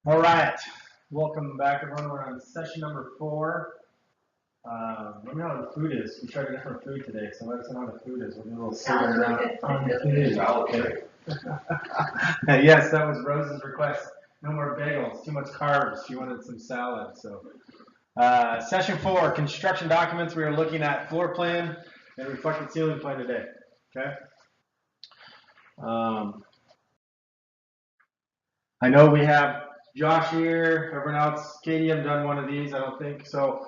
All right, welcome back everyone. We're on session number 4. Let me know how the food is. We tried a different food today, so let us know how the food is. We're doing a little survey around on the food. Yes, that was Rose's request. No more bagels, too much carbs. She wanted some salad. So, session 4, construction documents. We are looking at floor plan and reflected ceiling plan today. Okay. I know we have Josh here, everyone else. Katie, I've done one of these, I don't think. So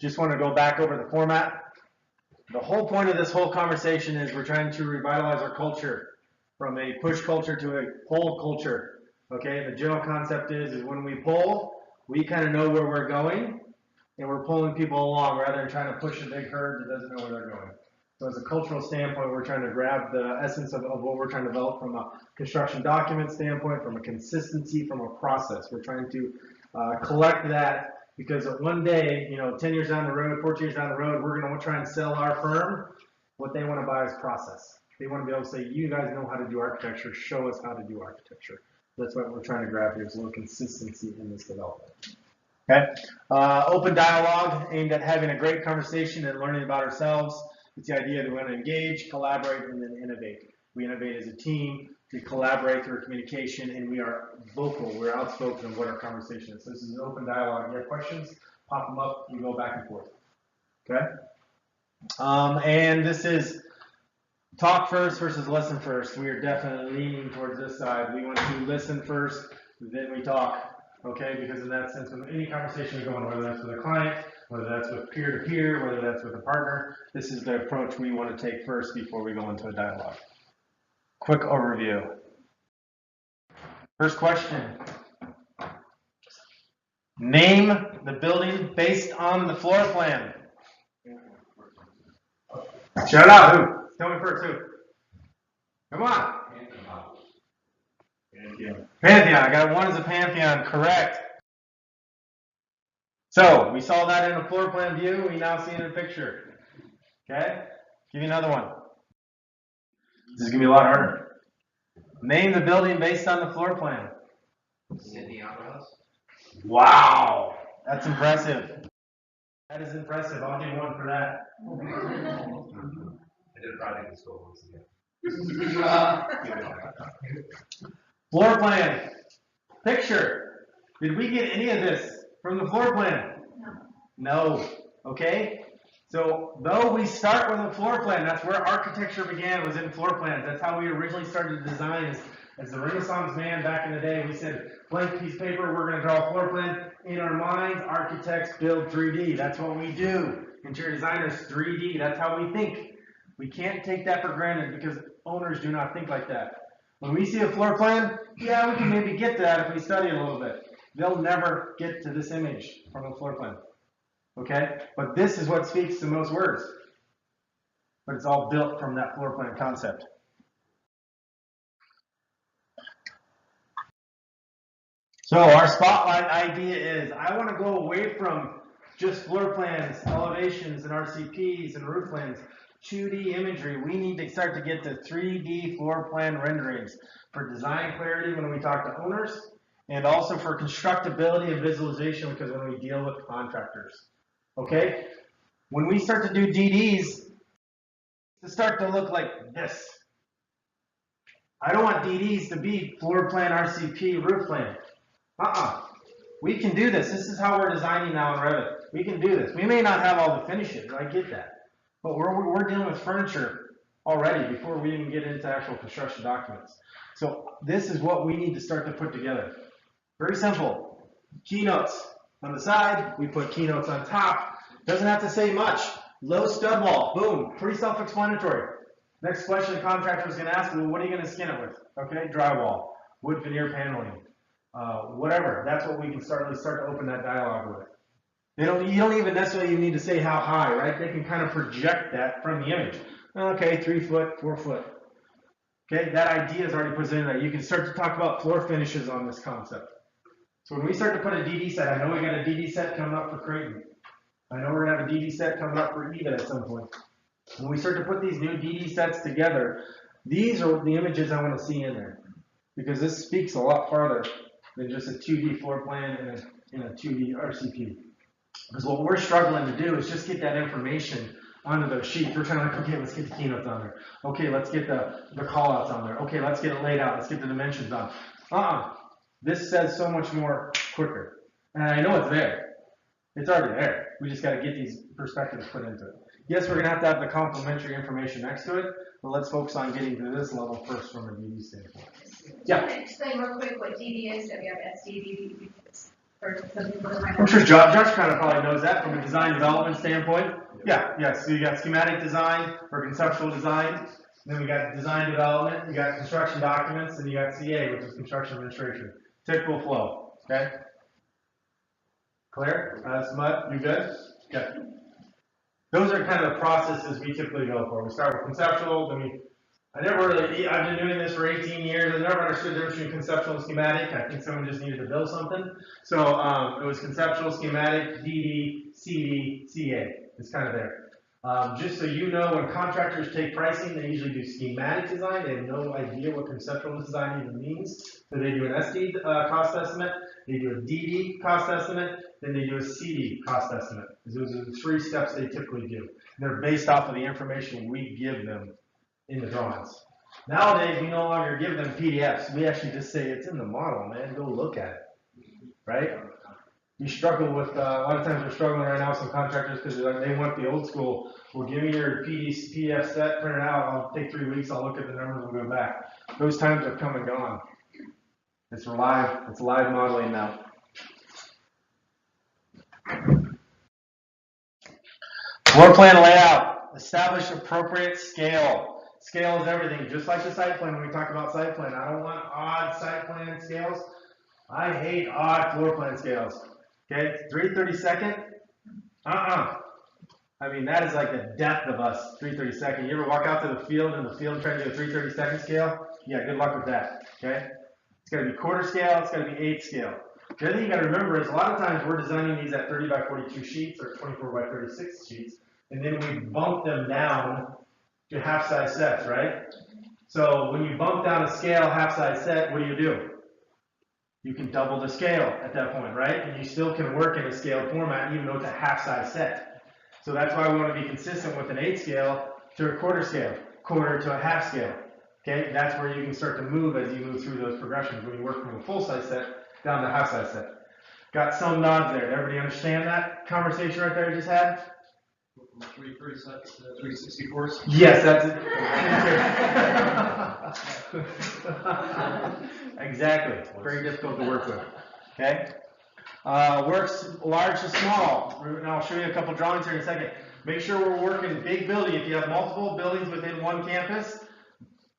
just want to go back over the format. The whole point of this whole conversation is we're trying to revitalize our culture from a push culture to a pull culture. Okay, the general concept is when we pull, we kind of know where we're going, and we're pulling people along rather than trying to push a big herd that doesn't know where they're going. So as a cultural standpoint, we're trying to grab the essence of what we're trying to develop from a construction document standpoint, from a consistency, from a process. We're trying to collect that because one day, 10 years down the road, 14 years down the road, we're going to try and sell our firm. What they want to buy is process. They want to be able to say, you guys know how to do architecture, show us how to do architecture. That's what we're trying to grab here, is a little consistency in this development. Okay, open dialogue aimed at having a great conversation and learning about ourselves. It's the idea that we want to engage, collaborate, and then innovate. We innovate as a team, we collaborate through communication, and we are vocal, we're outspoken of what our conversation is. So this is an open dialogue. You have questions, pop them up, we go back and forth. Okay? And this is talk first versus listen first. We are definitely leaning towards this side. We want to listen first, then we talk. Okay, because in that sense, with any conversation we go on, whether that's with a client, whether that's with peer-to-peer, whether that's with a partner, this is the approach we want to take first before we go into a dialogue. Quick overview. First question. Name the building based on the floor plan. Shout out, who? Tell me first, who? Come on. Pantheon. I got one as a Pantheon, correct. So we saw that in a floor plan view. We now see it in a picture. Okay? Give you another one. This is going to be a lot harder. Name the building based on the floor plan. Sydney Opera House. Wow. That's impressive. That is impressive. I'll give one for that. I did a project in school once again. Floor plan. Picture. Did we get any of this from the floor plan? No. Okay? So, though we start with a floor plan, that's where architecture began, was in floor plans. That's how we originally started to design as the Renaissance man back in the day. We said, blank piece of paper, we're going to draw a floor plan. In our minds, architects build 3D. That's what we do. Interior designers, 3D. That's how we think. We can't take that for granted because owners do not think like that. When we see a floor plan, yeah, we can maybe get to that if we study a little bit. They'll never get to this image from a floor plan. Okay? But this is what speaks to most words. But it's all built from that floor plan concept. So our spotlight idea is, I want to go away from just floor plans, elevations, and RCPs, and roof plans. 2D imagery. We need to start to get to 3D floor plan renderings for design clarity when we talk to owners, and also for constructability and visualization because when we deal with contractors. Okay? When we start to do DDs, to start to look like this. I don't want DDs to be floor plan, RCP, roof plan. We can do this. This is how we're designing now in Revit. We can do this. We may not have all the finishes. I get that. But we're dealing with furniture already before we even get into actual construction documents. So this is what we need to start to put together. Very simple. Keynotes on the side. We put keynotes on top. Doesn't have to say much. Low stud wall. Boom. Pretty self-explanatory. Next question the contractor is going to ask, well, what are you going to skin it with? Okay, drywall, wood veneer paneling, whatever. That's what we can start to open that dialogue with. You don't even necessarily need to say how high, right? They can kind of project that from the image. Okay, 3 foot, 4 foot. Okay, that idea is already presented there. You can start to talk about floor finishes on this concept. So when we start to put a DD set, I know we got a DD set coming up for Creighton. I know we're going to have a DD set coming up for EVA at some point. When we start to put these new DD sets together, these are the images I want to see in there. Because this speaks a lot farther than just a 2D floor plan and a 2D RCP. Because what we're struggling to do is just get that information onto those sheets. We're trying to, okay, let's get the keynotes on there. Okay, let's get the call outs on there. Okay, let's get it laid out. Let's get the dimensions on. This says so much more quicker. And I know it's there. It's already there. We just got to get these perspectives put into it. Yes, we're going to have the complementary information next to it, but let's focus on getting to this level first from a DD standpoint. Yeah. Can you explain real quick what DD is? That we have SDD for some people that might I'm sure Josh kind of probably knows that from a design development standpoint. Yeah. So you got schematic design or conceptual design. Then we got design development. You got construction documents, and you got CA, which is construction administration. Typical flow. Okay. Clear? Smut, you good? Yeah. Those are kind of the processes we typically go for. We start with conceptual, then I've been doing this for 18 years. I never understood the difference between conceptual and schematic. I think someone just needed to build something. So it was conceptual, schematic, DD, CD, CA. It's kind of there. Just so you know, when contractors take pricing, they usually do schematic design. They have no idea what conceptual design even means. So they do an SD cost estimate, they do a DD cost estimate, then they do a CD cost estimate. Those are the 3 steps they typically do. They're based off of the information we give them in the drawings. Nowadays, we no longer give them PDFs. We actually just say, it's in the model, man, go look at it, right? You struggle with, a lot of times we're struggling right now with some contractors because they want the old school. Well, give me your PDF set, print it out, I'll take 3 weeks, I'll look at the numbers, we'll go back. Those times are come and gone. It's live modeling now. Floor plan layout, establish appropriate scale. Scale is everything, just like the site plan when we talk about site plan. I don't want odd site plan scales. I hate odd floor plan scales. Okay, 3/32. I mean, that is like the death of us, 3/32. You ever walk out to the field and the field trying to do a 3/32 scale? Yeah, good luck with that. Okay, it's got to be quarter scale, it's got to be 8 scale. The other thing you got to remember is a lot of times we're designing these at 30 by 42 sheets or 24 by 36 sheets, and then we bump them down to half size sets, right? So when you bump down a scale half size set, what do? You can double the scale at that point, right? And you still can work in a scaled format even though it's a half size set. So that's why we want to be consistent with an 8 scale to a quarter scale, quarter to a half scale. Okay, that's where you can start to move as you move through those progressions when you work from a full size set down to half size set. Got some nods there. Everybody understand that conversation right there I just had? 364s? Yes, that's it. Exactly. Very difficult to work with. Okay? Works large to small. And I'll show you a couple drawings here in a second. Make sure we're working big building. If you have multiple buildings within one campus,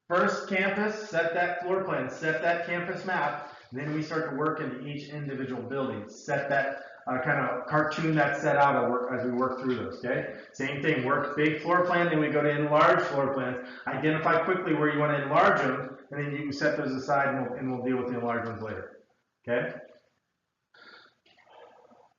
first campus, set that floor plan, set that campus map. Then we start to work into each individual building. Set that kind of cartoon that set out as we work through those, okay? Same thing, work big floor plan, then we go to enlarge floor plans. Identify quickly where you want to enlarge them, and then you can set those aside and we'll deal with the enlarged ones later, okay?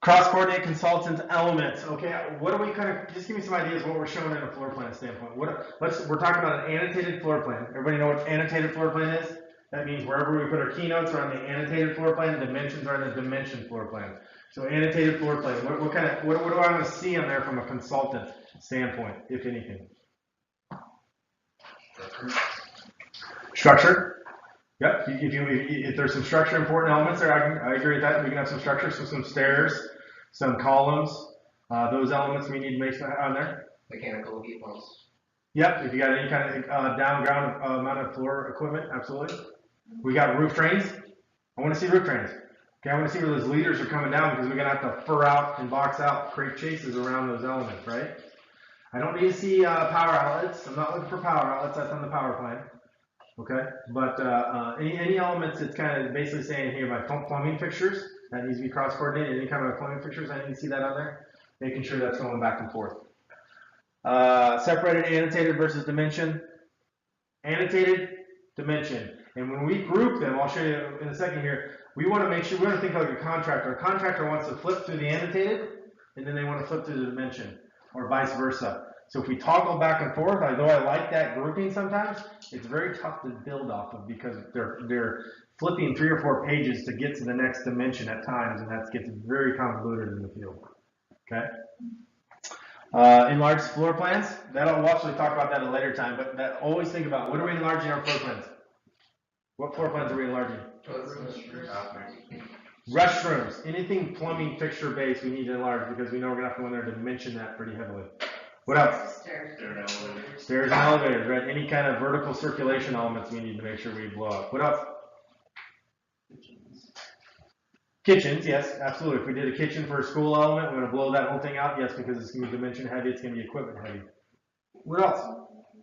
Cross-coordinate consultants elements, okay? What do we just give me some ideas of what we're showing in a floor plan standpoint. We're talking about an annotated floor plan. Everybody know what annotated floor plan is? That means wherever we put our keynotes are on the annotated floor plan, dimensions are on the dimension floor plan. So annotated floor plan, what do I want to see on there from a consultant standpoint, if anything? Structure. Yep. If there's some structure important elements there, I agree with that. We can have some structure, so some stairs, some columns. Those elements we need to make on there. Mechanical heat pumps. Yep. If you got any kind of down ground amount of floor equipment, absolutely. We got roof drains. I want to see roof drains. Okay, I want to see where those leaders are coming down because we're going to have to fur out and box out, create chases around those elements, right? I don't need to see power outlets. I'm not looking for power outlets. That's on the power plan. Okay, but any elements, it's kind of basically saying here, my plumbing fixtures, that needs to be cross-coordinated. Any kind of plumbing fixtures, I need to see that on there. Making sure that's going back and forth. Separated, annotated versus dimension. Annotated, dimension. And when we group them, I'll show you in a second here, we want to make sure, we want to think like a contractor. A contractor wants to flip through the annotated, and then they want to flip through the dimension, or vice versa. So if we toggle back and forth, although I like that grouping sometimes, it's very tough to build off of because they're flipping 3 or 4 pages to get to the next dimension at times, and that gets very convoluted in the field. Okay. Enlarged floor plans. We'll actually talk about that at a later time, but always think about what are we enlarging our floor plans? What floor plans are we enlarging? Restrooms. Anything plumbing fixture based we need to enlarge because we know we're gonna have to go in there to dimension that pretty heavily. What else? Stairs and elevators, right? Any kind of vertical circulation elements we need to make sure we blow up. What else? Kitchens, yes, absolutely. If we did a kitchen for a school element, we're going to blow that whole thing out, yes, because it's going to be dimension heavy, it's going to be equipment heavy. What else?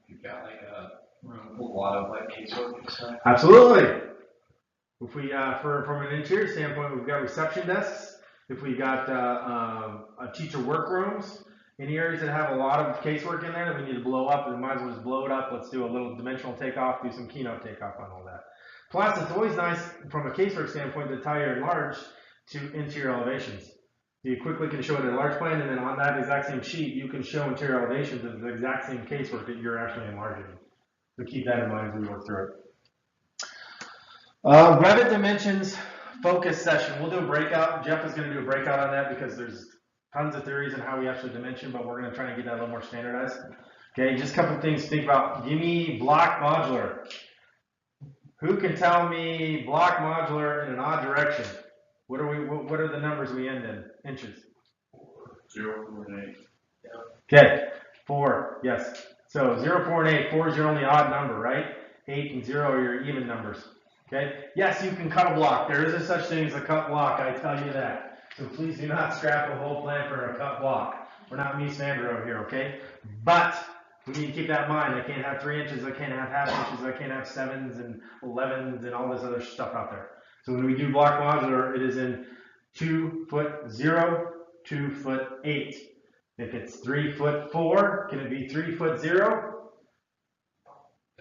You've got like a room with a lot of like casework and stuff. Absolutely. If we, from an interior standpoint, we've got reception desks. If we got teacher workrooms, any areas that have a lot of casework in there that we need to blow up, we might as well just blow it up. Let's do a little dimensional takeoff, do some keynote takeoff on all that. Plus, it's always nice from a casework standpoint to tie your enlarge to interior elevations. You quickly can show it in a large plan, and then on that exact same sheet, you can show interior elevations of the exact same casework that you're actually enlarging. So keep that in mind as we work through it. Revit dimensions focus session. We'll do a breakout. Jeff is going to do a breakout on that because there's tons of theories on how we actually dimension, but we're going to try and get that a little more standardized. Okay, just a couple of things to think about. Give me block modular. Who can tell me block modular in an odd direction? What are the numbers we end in? Inches. 0, 4, and 8. Okay, 4, yes. So 0, 4, and 8. 4 is your only odd number, right? 8 and 0 are your even numbers. Okay? Yes, you can cut a block. There is a such thing as a cut block, I tell you that. So please do not scrap a whole plan for a cut block. We're not Mies van der Rohe here, okay? But we need to keep that in mind. I can't have 3 inches, I can't have half inches, I can't have 7s and 11s and all this other stuff out there. So when we do block modular, it is in 2 foot 0, 2 foot 8. If it's 3 foot 4, can it be 3 foot 0?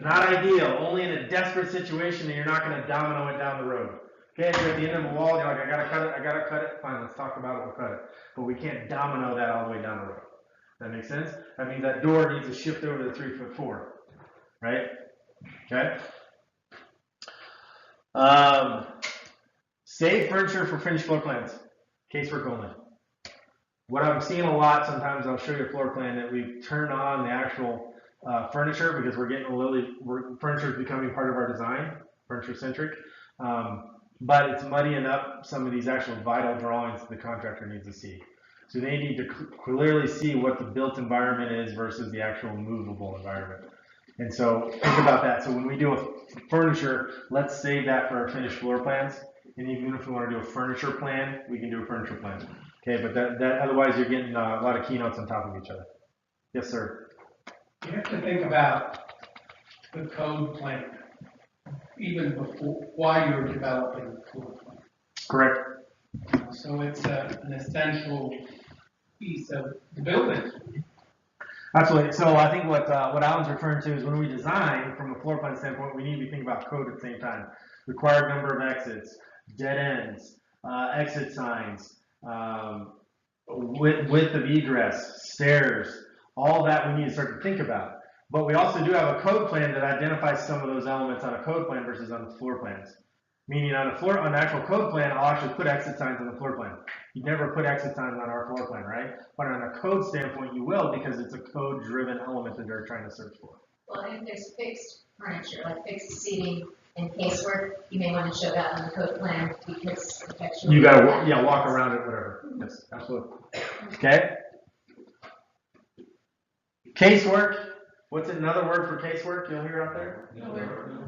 Not ideal. Only in a desperate situation that you're not going to domino it down the road. Okay, if you're at the end of a wall, you're like, I gotta cut it, I gotta cut it. Fine, let's talk about it, we'll cut it. But we can't domino that all the way down the road. That makes sense? That means that door needs to shift over to 3 foot 4. Right? Okay? Save furniture for finished floor plans. Casework only. What I'm seeing a lot, sometimes I'll show you a floor plan that we turn on the actual furniture because we're getting furniture is becoming part of our design, furniture centric. But it's muddying up some of these actual vital drawings that the contractor needs to see. So they need to clearly see what the built environment is versus the actual movable environment. And so think about that. So when we do a furniture, let's save that for our finished floor plans. And even if we want to do a furniture plan, we can do a furniture plan. Okay, but that otherwise you're getting a lot of keynotes on top of each other. Yes, sir. You have to think about the code plan, even before, while you're developing the floor plan. Correct. So it's an essential piece of the building. Absolutely. So I think what Alan's referring to is when we design from a floor plan standpoint, we need to be thinking about code at the same time. Required number of exits, dead ends, exit signs, width of egress, stairs, all that we need to start to think about. But we also do have a code plan that identifies some of those elements on a code plan versus on the floor plans. Meaning on an actual code plan, I'll actually put exit signs on the floor plan. You never put exit signs on our floor plan, right? But on a code standpoint, you will because it's a code-driven element that they're trying to search for. Well, and if there's fixed furniture, like fixed seating and casework, you may want to show that on the code plan because contextually. You gotta, walk around it, whatever. Yes, absolutely. Okay. Casework. What's another word for casework you'll hear out there?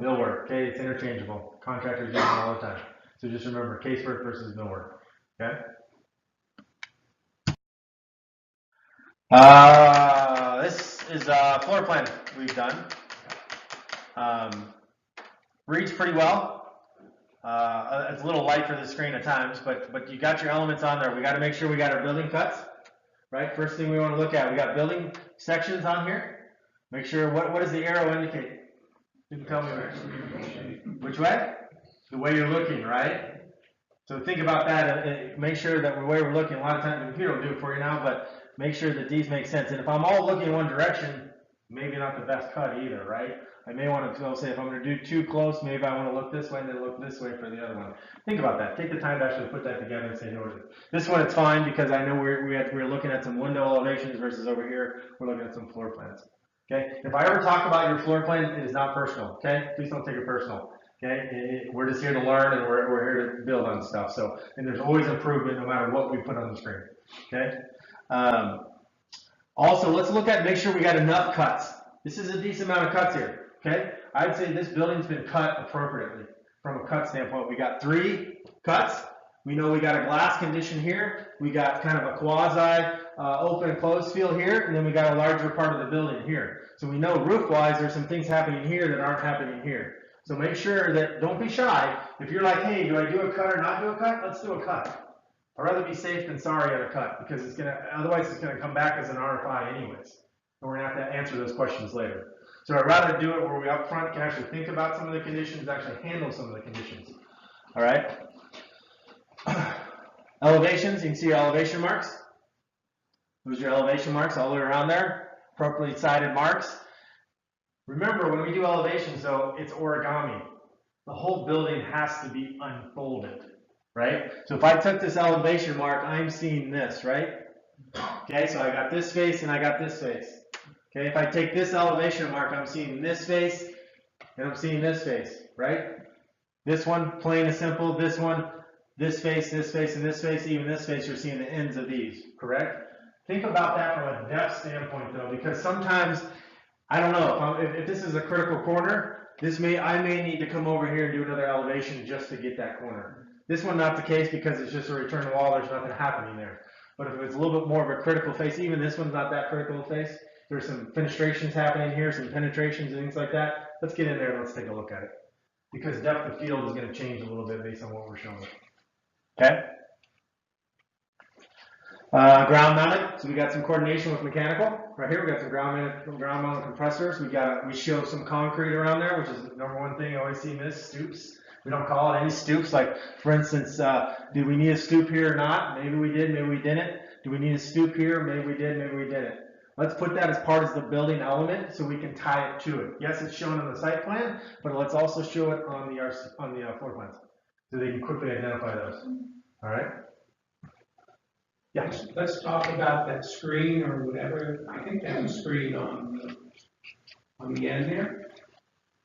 Millwork. Okay, it's interchangeable. Contractors use it all the time. So just remember casework versus millwork. Okay. This is a floor plan we've done. Reads pretty well. It's a little light for the screen at times, but you got your elements on there. We got to make sure we got our building cuts. Right. First thing we want to look at, we got building sections on here. Make sure, what does the arrow indicate? You can tell me which way? The way you're looking, right? So think about that. Make sure that the way we're looking, a lot of times the computer will do it for you now, but make sure that these make sense. And if I'm all looking in one direction, maybe not the best cut either, right? I may want to go say, if I'm going to do too close, maybe I want to look this way and then look this way for the other one. Think about that. Take the time to actually put that together and say, no, this one it's fine because I know we're looking at some window elevations versus over here, we're looking at some floor plans. Okay? If I ever talk about your floor plan, it is not personal. Okay? Please don't take it personal. Okay? We're just here to learn and we're here to build on stuff. So, and there's always improvement no matter what we put on the screen. Okay? Also, let's look at, make sure we got enough cuts. This is a decent amount of cuts here. Okay? I'd say this building's been cut appropriately from a cut standpoint. We got 3 cuts. We know we got a glass condition here. We got kind of a quasi open and closed feel here, and then we got a larger part of the building here. So we know roof-wise, there's some things happening here that aren't happening here. So make sure that, don't be shy. If you're like, hey, do I do a cut or not do a cut? Let's do a cut. I'd rather be safe than sorry on a cut because otherwise it's gonna come back as an RFI anyways. And we're gonna have to answer those questions later. So I'd rather do it where we up front can actually think about some of the conditions, actually handle some of the conditions. All right. Elevations, you can see your elevation marks. Those are your elevation marks all the way around there. Appropriately sided marks. Remember, when we do elevations, though, it's origami. The whole building has to be unfolded, right? So if I took this elevation mark, I'm seeing this, right? Okay, so I got this face and I got this face. Okay, if I take this elevation mark, I'm seeing this face and I'm seeing this face, right? This one, plain and simple. This one, this face, and this face, even this face, you're seeing the ends of these, correct? Think about that from a depth standpoint, though, because sometimes, I don't know, if this is a critical corner, I may need to come over here and do another elevation just to get that corner. This one, not the case because it's just a return wall, there's nothing happening there. But if it's a little bit more of a critical face, even this one's not that critical face, there's some fenestrations happening here, some penetrations and things like that. Let's get in there and let's take a look at it. Because depth of field is going to change a little bit based on what we're showing. Okay? Ground mounted, so we got some coordination with mechanical. Right here, we got some ground mounted compressors. We show some concrete around there, which is the number one thing I always see miss, stoops. We don't call it any stoops. Like, for instance, did we need a stoop here or not? Maybe we did, maybe we didn't. Do we need a stoop here? Maybe we did, maybe we didn't. Let's put that as part of the building element so we can tie it to it. Yes, it's shown on the site plan, but let's also show it on the floor plans so they can quickly identify those. All right? Yeah. Let's talk about that screen or whatever. I think there's a screen on the end there,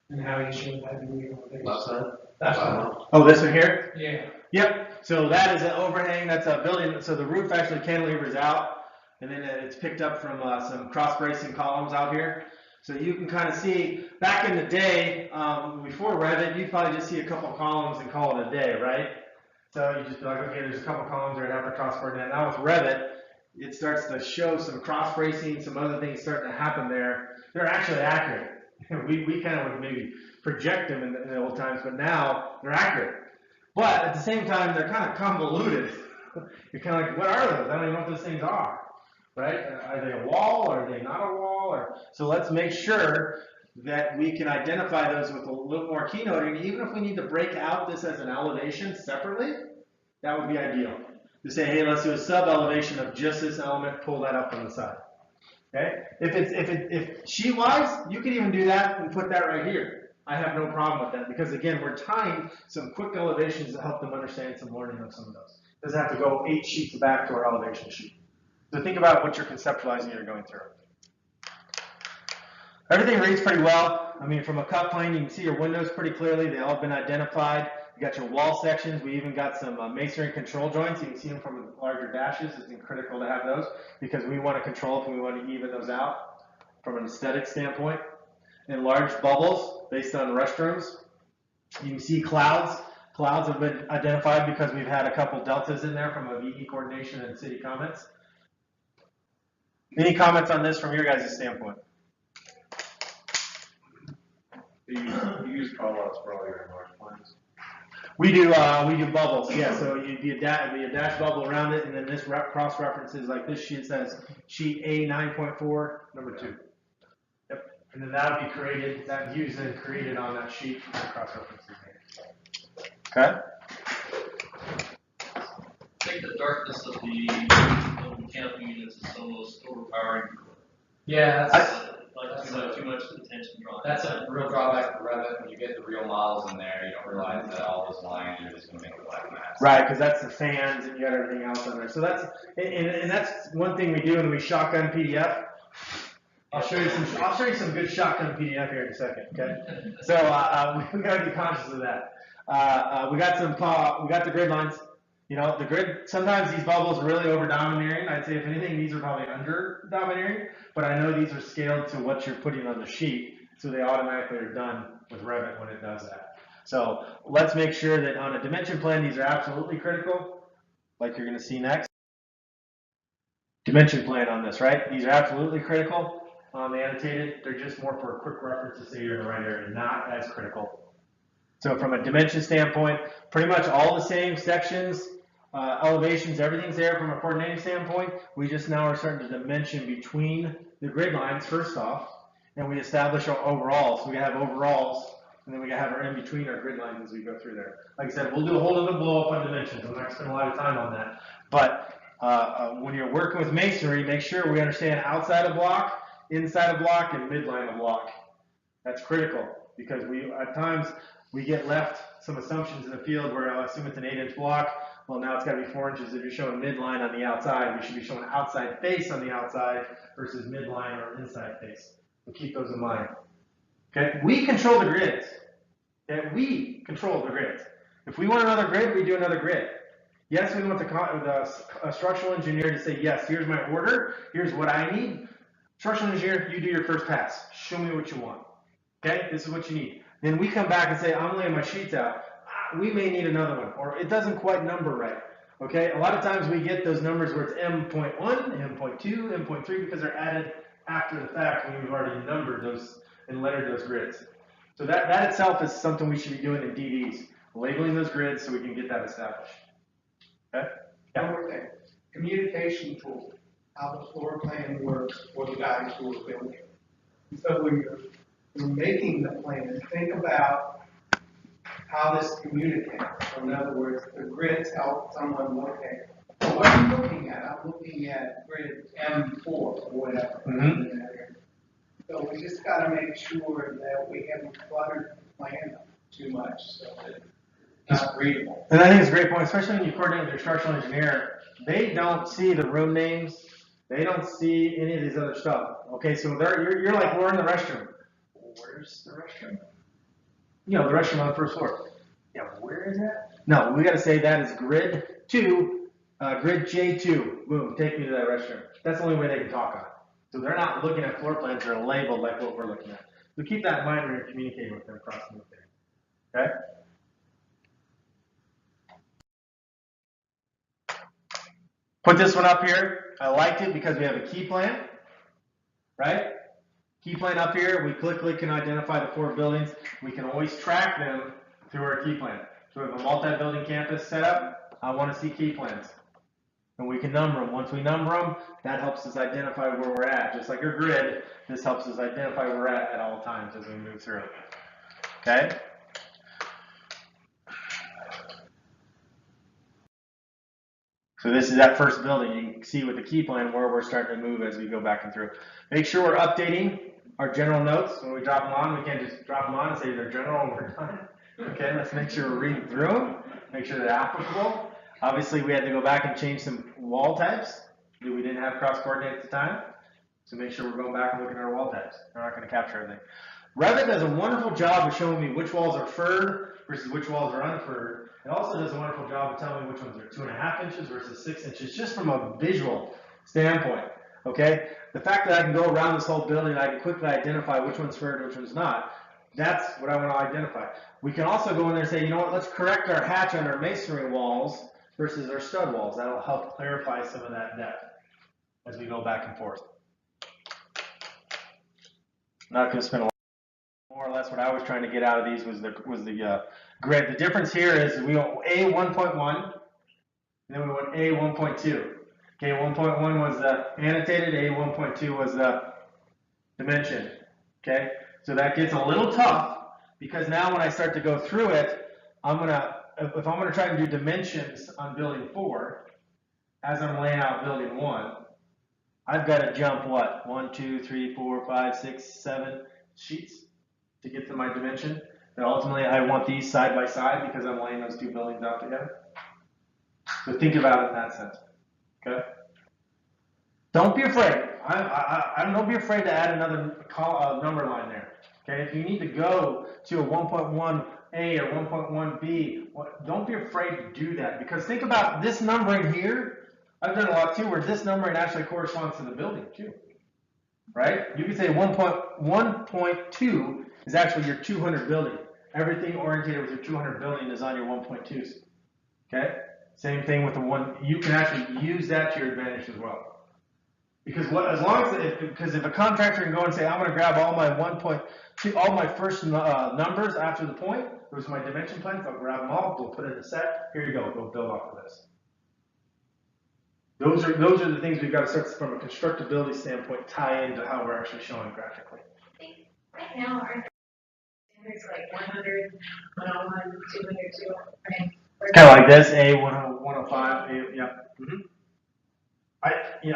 and how you show that in the Left side? That's one. Oh, this one here? Yeah. Yep. So that is an overhang. That's a building. So the roof actually cantilevers out. And then it's picked up from some cross bracing columns out here. So you can kind of see, back in the day, before Revit, you'd probably just see a couple columns and call it a day, right? So you just be like, okay, there's a couple columns right after cross bracing. Now with Revit, it starts to show some cross bracing, some other things starting to happen there. They're actually accurate. We kind of would maybe project them in the old times, but now they're accurate. But at the same time, they're kind of convoluted. You're kind of like, what are those? I don't even know what those things are. Right? Are they a wall? Or are they not a wall? So let's make sure that we can identify those with a little more keynoting. Even if we need to break out this as an elevation separately, that would be ideal. To say, hey, let's do a sub-elevation of just this element, pull that up on the side. Okay? If sheet-wise, you can even do that and put that right here. I have no problem with that because, again, we're tying some quick elevations to help them understand some learning of some of those. It doesn't have to go 8 sheets back to our elevation sheet. So think about what you're conceptualizing you're going through. Everything reads pretty well. I mean, from a cut plane, you can see your windows pretty clearly. They all have been identified. You got your wall sections. We even got some masonry control joints. You can see them from larger dashes. It's critical to have those because we want to control if we want to even those out from an aesthetic standpoint. And large bubbles based on restrooms. You can see clouds. Clouds have been identified because we've had a couple deltas in there from a VE coordination and city comments. Any comments on this from your guys' standpoint? You use callouts for all your large plans? We do bubbles, yeah. So you'd be a dash bubble around it, and then this cross references like this sheet says sheet A 9.4 number 2. Yep. And then that would be created. That view's then created on that sheet for the cross references. Okay. I think the darkness of the mechanical units is almost overpowering. Yeah, Like too much attention drawn. That's a real drawback of Revit. When you get the real models in there, you don't realize that all those lines are just gonna make a black mess. Right, because that's the fans and you got everything else on there. So that's, and that's one thing we do when we shotgun PDF. I'll show you some good shotgun PDF here in a second, okay? So, we gotta be conscious of that. We got the grid lines. You know, the grid, sometimes these bubbles are really over domineering. I'd say if anything, these are probably under domineering, but I know these are scaled to what you're putting on the sheet, so they automatically are done with Revit when it does that. So let's make sure that on a dimension plan, these are absolutely critical, like you're gonna see next. Dimension plan on this, right? These are absolutely critical on the annotated. They're just more for a quick reference to say you're in the right area, not as critical. So from a dimension standpoint, pretty much all the same sections, elevations, everything's there from a coordinating standpoint. We just now are starting to dimension between the grid lines first off, and we establish our overalls. So we have overalls, and then we have our in between our grid lines as we go through there. Like I said, we'll do a whole other blow up on dimensions. I'm not going to spend a lot of time on that. But when you're working with masonry, make sure we understand outside of block, inside of block, and midline of block. That's critical because at times we get left some assumptions in the field where I assume it's an 8-inch block. Well, now it's got to be 4 inches. If you're showing midline on the outside, we should be showing outside face on the outside versus midline or inside face. So keep those in mind. Okay, we control the grids. Okay, we control the grids. If we want another grid, we do another grid. Yes, we want the structural engineer to say, yes, here's my order, here's what I need. Structural engineer, you do your first pass. Show me what you want. Okay, this is what you need. Then we come back and say, I'm laying my sheets out. We may need another one, or it doesn't quite number right. Okay, a lot of times we get those numbers where it's M.1, M.2, M.3 because they're added after the fact when we've already numbered those and lettered those grids. So that itself is something we should be doing in DDs, labeling those grids so we can get that established. Okay? One more thing, communication tool, how the floor plan works for the guys who are building. So when you're making the plan, think about how this communicates. So in other words, the grids help someone look at, well, what am I looking at? I'm looking at grid M4 or whatever. Mm-hmm. So we just got to make sure that we haven't cluttered the plan up too much so that it's not readable. And I think it's a great point, especially when you coordinate with your structural engineer. They don't see the room names. They don't see any of these other stuff. Okay, so you're like, we're in the restroom. Where's the restroom? You know, the restroom on the first floor. Yeah, where is that? No, we got to say that is grid 2, grid J2. Boom, take me to that restroom. That's the only way they can talk on it. So they're not looking at floor plans that are labeled like what we're looking at. So keep that in mind when you're communicating with them across the there. Okay? Put this one up here. I liked it because we have a key plan, right? Key plan up here, we quickly can identify the 4 buildings. We can always track them through our key plan. So we have a multi-building campus set up. I want to see key plans. And we can number them. Once we number them, that helps us identify where we're at. Just like our grid, this helps us identify where we're at all times as we move through. Okay? So this is that first building. You can see with the key plan where we're starting to move as we go back and through. Make sure we're updating our general notes. When we drop them on, we can't just drop them on and say they're general and we're done. Okay, let's make sure we're reading through them, make sure they're applicable. Obviously, we had to go back and change some wall types that we didn't have cross coordinate at the time. So make sure we're going back and looking at our wall types. We're not going to capture everything. Revit does a wonderful job of showing me which walls are furred versus which walls are unfurred. It also does a wonderful job of telling me which ones are 2.5 inches versus 6 inches, just from a visual standpoint. Okay, the fact that I can go around this whole building and I can quickly identify which one's furred and which one's not, that's what I want to identify. We can also go in there and say, you know what, let's correct our hatch on our masonry walls versus our stud walls. That'll help clarify some of that depth as we go back and forth. Not going to spend a lot. More or less what I was trying to get out of these was the grid. The difference here is we went A1.1, and then we went A1.2. Okay, 1.1 was the annotated, A1.2 was the dimension. Okay, so that gets a little tough because now when I start to go through it, if I'm gonna try to do dimensions on building 4, as I'm laying out building 1, I've got to jump what? 1, 2, 3, 4, 5, 6, 7 sheets to get to my dimension. And ultimately, I want these side by side because I'm laying those two buildings out together. So think about it in that sense. Okay. Don't be afraid. Don't be afraid to add another number line there. Okay. If you need to go to a 1.1a or 1.1b, don't be afraid to do that, because think about this numbering here. I've done a lot too, where this numbering actually corresponds to the building too. Right? You could say 1.2 is actually your 200 building. Everything oriented with your 200 building is on your 1.2s. Okay? Same thing with the one. You can actually use that to your advantage as well. Because if a contractor can go and say, I'm going to grab all my 1.2, all my first numbers after the point, those are my dimension plans, I'll grab them all, we'll put it in a set, here you go build off of this. Those are the things we've got to start from a constructability standpoint, tie into how we're actually showing graphically. I think right now our standards like 100, 101, 200, 200. Kind of like this, A105, yeah. Mm-hmm.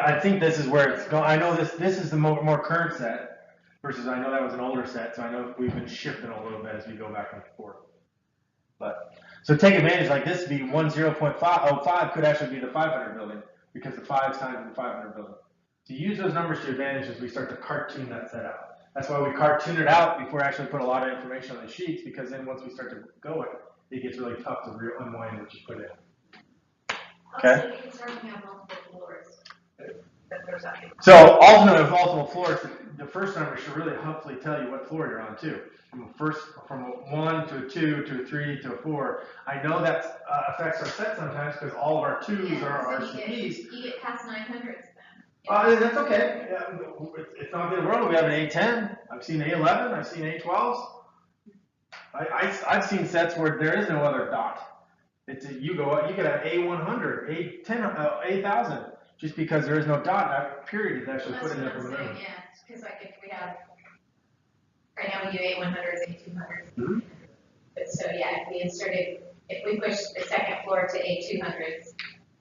I think this is where it's going. I know this is the more current set versus I know that was an older set, so I know we've been shifting a little bit as we go back and forth. But so take advantage, like this would be 10.05 could actually be the 500 building, because the 5 times the 500 building. So use those numbers to your advantage as we start to cartoon that set out. That's why we cartoon it out before we actually put a lot of information on the sheets, because then once we start to go it gets really tough to unwind what you put in. Okay. Also, you can start to have multiple floors. So ultimately, with multiple floors, the first number should really hopefully tell you what floor you're on too. From a 1 to a 2 to a 3 to a 4. I know that affects our set sometimes because all of our 2s are our RCPs. You get past 900s then. That's okay. Yeah, it's not the end of the world. We have an A10. I've seen A11. I've seen A12s. I've seen sets where there is no other dot. You could have A100, A10, A1000. Just because there is no dot, that period is actually put in there from the minimum. Yeah, because like if we have, right now we do A100s, A200s. Mm-hmm. But so yeah, if we push the second floor to A200s,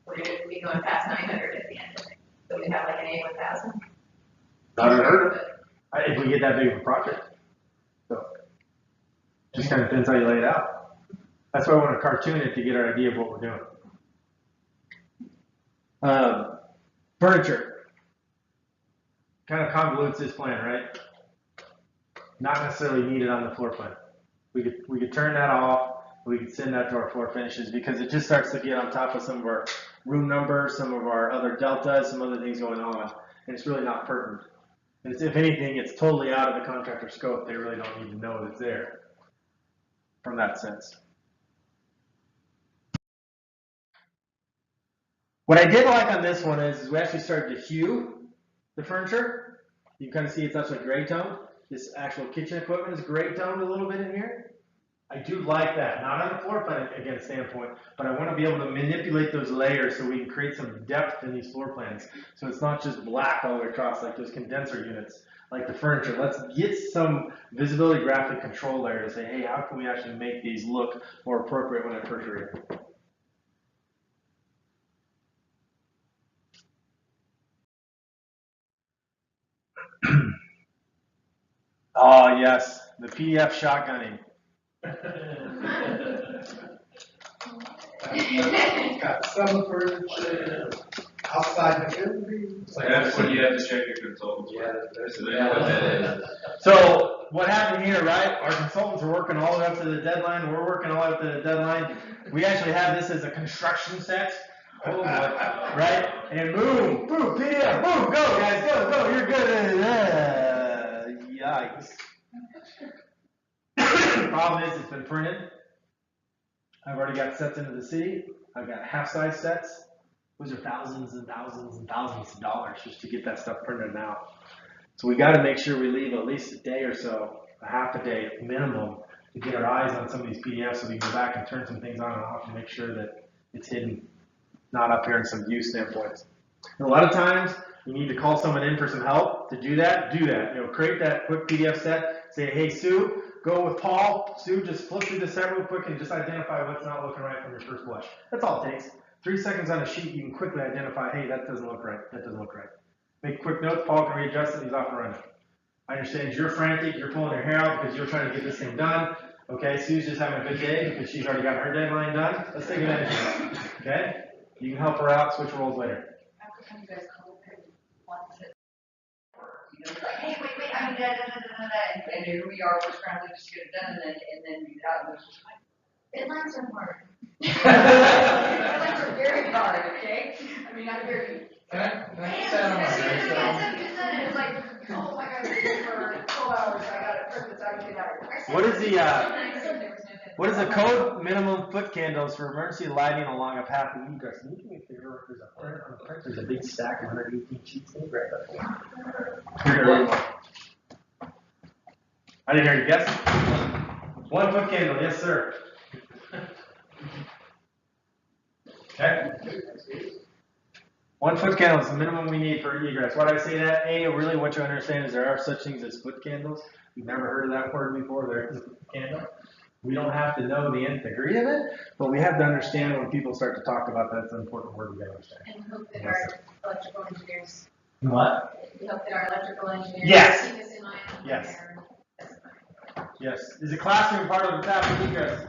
we would be going past 900 at the end of it. So we have like an A1000. Not unheard of. If we get that big of a project. So just kind of depends how you lay it out. That's why I want to cartoon it to get our idea of what we're doing. Furniture. Kind of convolutes this plan, right? Not necessarily needed on the floor plan. We could turn that off. We could send that to our floor finishes, because it just starts to get on top of some of our room numbers, some of our other deltas, some other things going on, and it's really not pertinent. And if anything, it's totally out of the contractor scope. They really don't need to know it's there from that sense. What I did like on this one is we actually started to hue the furniture. You can kind of see it's actually gray tone. This actual kitchen equipment is gray toned a little bit in here. I do like that, not on the floor plan again standpoint, but I want to be able to manipulate those layers so we can create some depth in these floor plans. So it's not just black all the way across like those condenser units, like the furniture. Let's get some visibility graphic control layer to say, hey, how can we actually make these look more appropriate when I first read it? Oh yes, the PDF shotgunning. Got some furniture outside the building. That's when you have to check your consultants. Yeah, that's what that is. So what happened here, right? Our consultants are working all the way up to the deadline. We're working all the way up to the deadline. We actually have this as a construction set. Oh, boy. Right? And boom, PDF, boom, go guys, go, you're good. Yikes. Problem is, it's been printed. I've already got sets into the city. I've got half-size sets. Those are thousands and thousands and thousands of dollars just to get that stuff printed out. So we got to make sure we leave at least a day or so, a half a day minimum, to get our eyes on some of these PDFs so we can go back and turn some things on and off and make sure that it's hidden, not up here in some view standpoints. And a lot of times, you need to call someone in for some help to do that. Create that quick PDF set. Say, hey, Sue, go with Paul. Sue, just flip through the set real quick and just identify what's not looking right from your first blush. That's all it takes. 3 seconds on a sheet, you can quickly identify, hey, that doesn't look right. That doesn't look right. Make a quick note, Paul can readjust it, he's off and running. I understand you're frantic, you're pulling your hair out because you're trying to get this thing done. Okay, Sue's just having a good day because she's already got her deadline done. Let's take advantage of it. Okay? You can help her out, switch roles later. After time you guys call and wants it. You know, it's like, hey, wait, I mean, and here we are, we're scrambling just to get it done, and then you get out, and it's just like, Deadlines are hard. deadlines are very hard, okay? I mean, I'm very. Can I say on my And it's like, oh my God, it's been for 12 hours, I got it printed, I can get out. What is the, There was no deadline. what is the code minimum foot candles for emergency lighting along a path of egress? Can you do me a favor? There's a print on the print. There's a big stack of 118 sheets. Can you grab that? Here. I didn't hear you guess. 1 foot candle, yes, sir. Okay. 1 foot candle is the minimum we need for egress. Why do I say that? A, really what you understand is there are such things as foot candles. You've never heard of that word before. There is a foot candle. We don't have to know the nth degree of it, but we have to understand when people start to talk about that. It's an important word we got to understand. And we hope that our electrical engineers, What? we hope that our electrical engineers Yes. keep us in mind. Yes. Yes. Is the classroom part of the path of egress?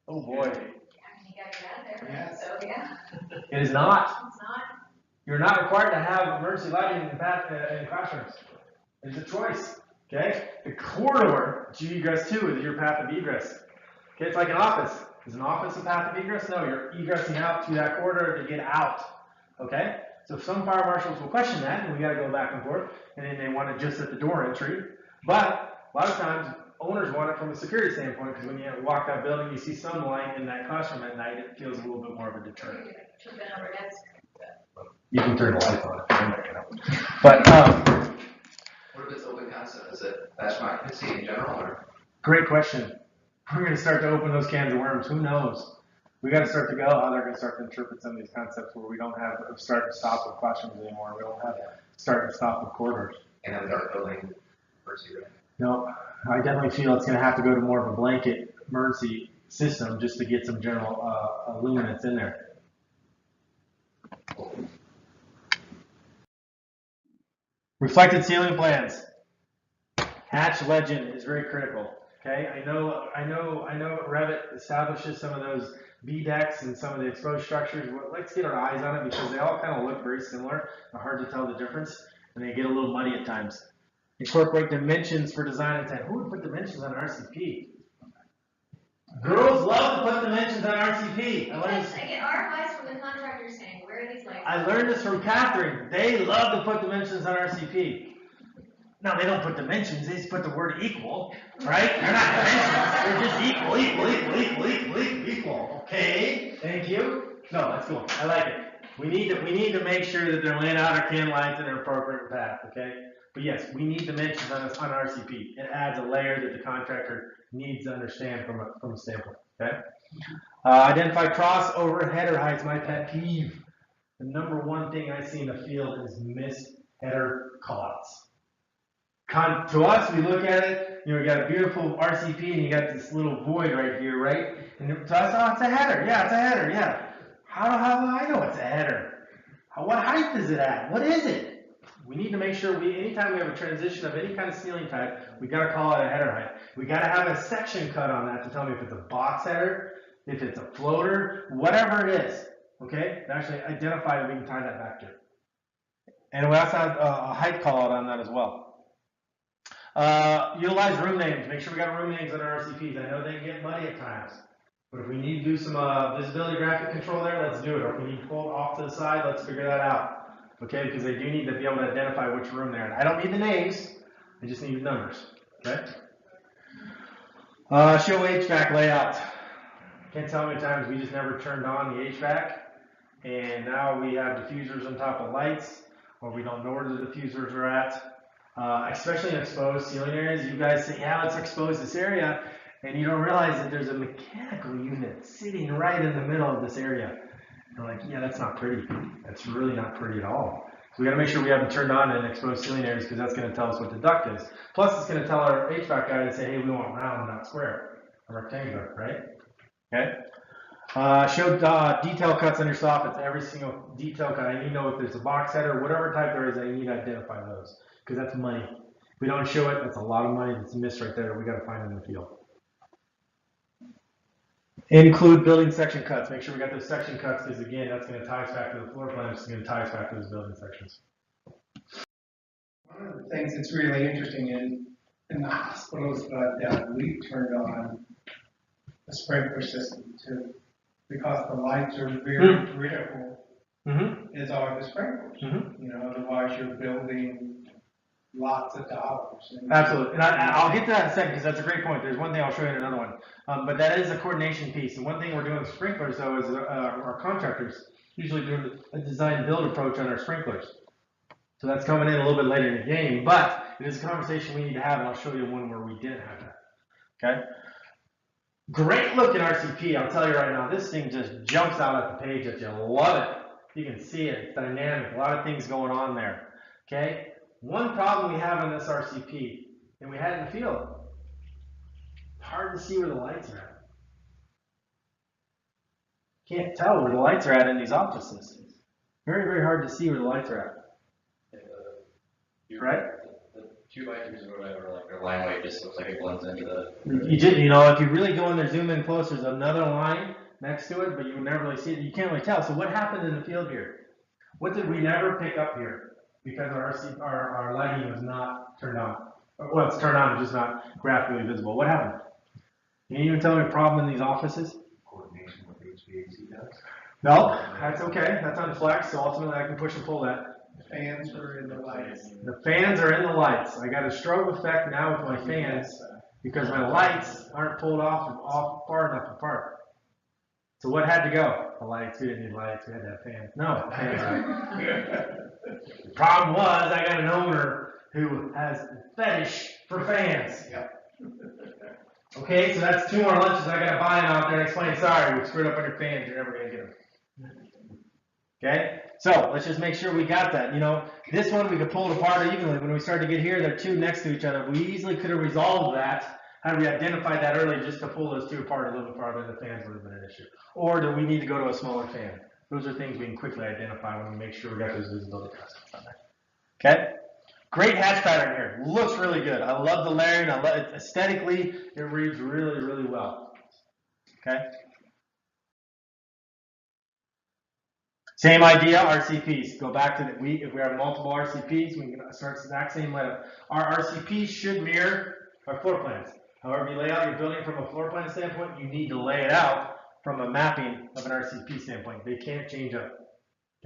Oh boy. I mean, you gotta get out of there, Yes. so yeah, It is not. it's not. You're not required to have emergency lighting in classrooms. It's a choice. Okay? The corridor that you egress to is your path of egress. Okay, it's like an office. Is an office a path of egress? No, you're egressing out through that corridor to get out. Okay? So some fire marshals will question that, and we gotta go back and forth, and then they want it just at the door entry. But a lot of times owners want it from a security standpoint, because when you walk that building, you see some light in that classroom at night, it feels a little bit more of a deterrent. Tripping over desks. You can turn the lights on if you're in there, you know. But What if it's open concept? Is it batch occupancy in general, or? great question. We're going to start to open those cans of worms. Who knows? We got to start to go how they're going to start to interpret some of these concepts where we don't have a start and stop with classrooms anymore. We don't have start and stop with corridors. And then dark building versus right? No, I definitely feel it's going to have to go to more of a blanket emergency system just to get some general luminance in there. Reflected ceiling plans. Hatch legend is very critical. Okay, I know Revit establishes some of those B decks and some of the exposed structures. Let's get our eyes on it because they all kind of look very similar. They're hard to tell the difference, and they get a little muddy at times. Incorporate dimensions for design intent. Who would put dimensions on RCP? Girls love to put dimensions on RCP. I get our advice from the contractor saying, where are these lights? I learned this from Catherine. They love to put dimensions on RCP. Now, they don't put dimensions, they just put the word equal, right? They're not dimensions, they're just equal. Okay, thank you. No, that's cool. I like it. We need to make sure that they're laying out our can lines in an appropriate path, okay? But yes, we need dimensions on RCP. It adds a layer that the contractor needs to understand from a standpoint, okay? Identify crossover header heights, my pet peeve. The number one thing I see in the field is missed header callouts. To us, we look at it, you got a beautiful RCP and you got this little void right here, right? And to us, oh, it's a header. Yeah, it's a header. Yeah. How do I know it's a header? What height is it at? What is it? We need to make sure anytime we have a transition of any kind of ceiling type, we got to call it a header height. We got to have a section cut on that to tell me if it's a box header, if it's a floater, whatever it is. Okay? To actually identify that we can tie that back to it. And we also have a height call out on that as well. Utilize room names. Make sure we got room names on our RCPs. I know they can get muddy at times, but if we need to do some visibility graphic control there, let's do it. Or if we need to pull it off to the side, let's figure that out. Okay, because they do need to be able to identify which room they're in. I don't need the names, I just need the numbers. Okay. Show HVAC layout. Can't tell how many times we just never turned on the HVAC, and now we have diffusers on top of lights, or we don't know where the diffusers are at. Especially in exposed ceiling areas, you guys say, yeah, let's expose this area, and you don't realize that there's a mechanical unit sitting right in the middle of this area. They're like, yeah, that's not pretty. That's really not pretty at all. So we got to make sure we have them turned on in exposed ceiling areas because that's going to tell us what the duct is. Plus, it's going to tell our HVAC guy to say, hey, we want round, not square, or rectangular, right? Okay. Show detail cuts on your soffits, every single detail cut. I need to know if there's a box header, whatever type there is, I need to identify those, because that's money. If we don't show it, that's a lot of money that's missed right there that we got to find in the field. Include building section cuts. Make sure we got those section cuts, because again, that's going to tie us back to the floor plan. It's going to tie us back to those building sections. One of the things that's really interesting in the hospitals, but we turned on a sprinkler system too, because the lights are very critical, as are the sprinklers. You know, otherwise you're building lots of dollars. Absolutely, and I'll get to that in a second, because that's a great point. There's one thing I'll show you in another one, but that is a coordination piece. And one thing we're doing with sprinklers though is our contractors usually doing a design build approach on our sprinklers. So that's coming in a little bit later in the game, but it is a conversation we need to have, and I'll show you one where we didn't have that. Okay. Great looking RCP, I'll tell you right now, this thing just jumps out at the page at you. I love it. You can see it, it's dynamic, a lot of things going on there. Okay, one problem we have in this RCP, and we had in the field, hard to see where the lights are at. Can't tell where the lights are at in these offices. Very, very hard to see where the lights are at. Right? The 2x2s or whatever, like their line weight just looks like it blends into the. You know, if you really go in there, zoom in close, there's another line next to it, but you would never really see it. You can't really tell. So what happened in the field here? What did we never pick up here? Because our lighting was not turned on. Well, it's turned on, it's just not graphically visible. What happened? Can you even tell me a problem in these offices? Coordination with HVAC does. No, that's okay. That's on flex, so ultimately I can push and pull that. The fans are in the lights. The fans are in the lights. I got a strobe effect now with my fans because my lights aren't pulled off far enough apart. So what had to go? The lights. We didn't need lights. We had to have fans. No, fans. The problem was I got an owner who has a fetish for fans. Okay, so that's 2 more lunches I got to buy him out there and explain, sorry, we screwed up on your fans. You're never going to get them. Okay, so let's just make sure we got that. You know, this one we could pull it apart evenly. When we started to get here, they're 2 next to each other. We easily could have resolved that had we identified that early, just to pull those 2 apart a little bit farther. The fans would have been an issue. Or do we need to go to a smaller fan? Those are things we can quickly identify when we make sure we got those visibility tests on there. Okay, great hatch pattern here. Looks really good. I love the layering. I love it aesthetically. It reads really, really well. Okay. Same idea, RCPs. Go back to the, if we have multiple RCPs, we can start the exact same layout. Our RCPs should mirror our floor plans. However you lay out your building from a floor plan standpoint, you need to lay it out from a mapping of an RCP standpoint. They can't change up.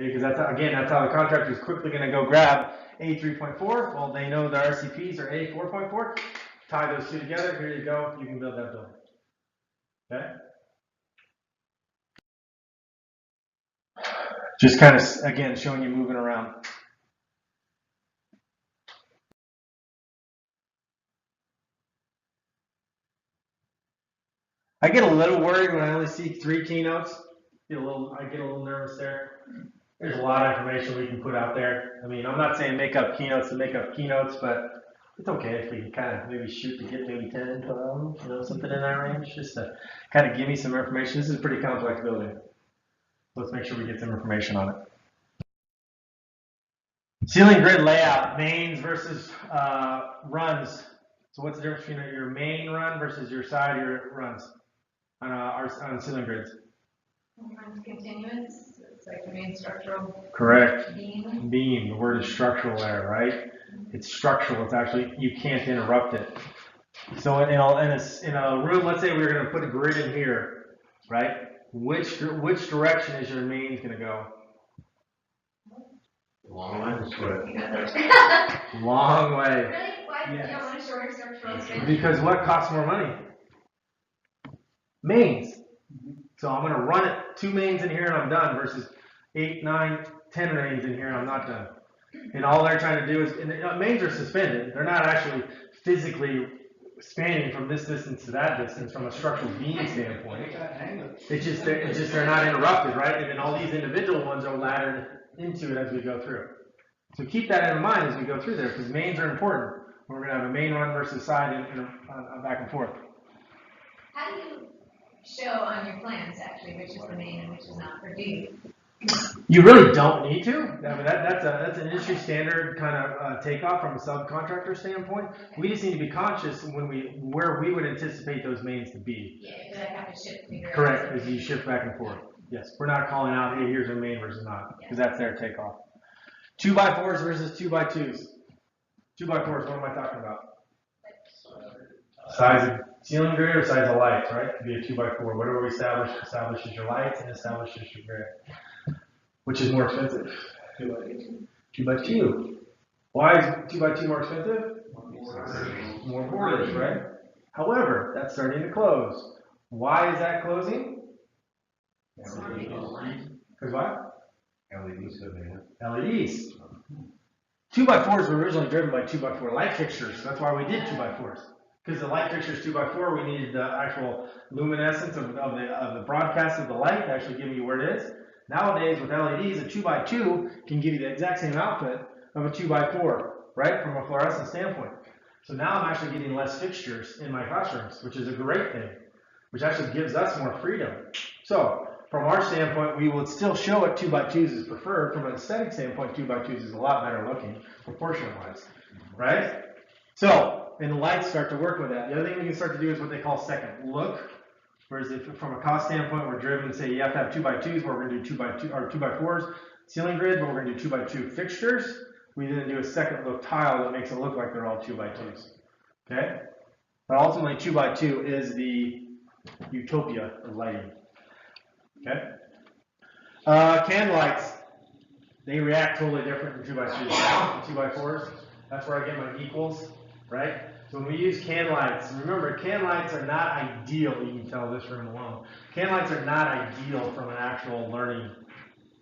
Okay, because that's, again, that's how the contractor is quickly going to go grab A3.4. Well, they know the RCPs are A4.4. Tie those 2 together. Here you go. You can build that building. Okay. Just kind of, again, showing you moving around. I get a little worried when I only see 3 keynotes. I get a little nervous there. There's a lot of information we can put out there. I mean, I'm not saying make up keynotes to make up keynotes, but it's okay if we can kind of maybe shoot to get maybe 10, 12, you know, something in that range, just to kind of give me some information. This is a pretty complex building. Let's make sure we get some information on it. Ceiling grid layout, mains versus runs. So what's the difference between your main run versus your side your runs on ceiling grids? Runs continuous. It's like the main structural. Correct. Beam. Beam. The word is structural there, right? It's structural. It's actually, you can't interrupt it. So in a room, let's say we're going to put a grid in here, right? Which direction is your mains going to go? Long lines, but Long way. Really? Why do you don't want a shorter structural span? Because what costs more money? Mains. So I'm going to run it 2 mains in here and I'm done versus 8, 9, 10 mains in here and I'm not done. And all they're trying to do is, and mains are suspended. They're not actually physically spanning from this distance to that distance from a structural beam standpoint. It's just they're not interrupted, right? And then all these individual ones are laddered into it as we go through. So keep that in mind as we go through there, because mains are important. We're going to have a main run versus side and back and forth. How do you show on your plans actually, which is the main and which is not for you. You really don't need to. I mean, that's an industry standard kind of takeoff from a subcontractor standpoint. We just need to be conscious where we would anticipate those mains to be. Yeah, but I have to shift. Correct, as you shift back and forth. Yes, we're not calling out, hey, here's a main versus not, because that's their takeoff. 2x4s versus 2x2s. 2x4s, what am I talking about? Size of ceiling grid or size of lights, right? It'd be a 2x4. What do we establish? Establishes your lights and establishes your grid. Which is more expensive? 2x2. Why is 2x2 more expensive? More borders, right? However, that's starting to close. Why is that closing? Because what? LEDs. 2x4s were originally driven by 2x4 light fixtures. That's why we did 2x4s. Because the light fixtures 2x4, we needed the actual luminescence of the broadcast of the light to actually give you where it is. Nowadays, with LEDs, a 2x2 can give you the exact same output of a 2x4, right? From a fluorescent standpoint. So now I'm actually getting less fixtures in my classrooms, which is a great thing, which actually gives us more freedom. So from our standpoint, we would still show it 2x2s is preferred. From an aesthetic standpoint, 2x2s is a lot better looking, proportion-wise, right? So, and the lights start to work with that. The other thing we can start to do is what they call second look. Whereas if from a cost standpoint, we're driven to say you have to have 2x2s, where we're going to do 2x2 or 2x4s ceiling grid, but we're going to do 2x2 fixtures. We then do a second look tile that makes it look like they're all 2x2s. Okay? But ultimately, 2x2 is the utopia of lighting. Okay? Can lights, they react totally different than 2x2s. 2x4s, that's where I get my equals, right? So when we use can lights, remember, can lights are not ideal. You can tell this room alone. Can lights are not ideal from an actual learning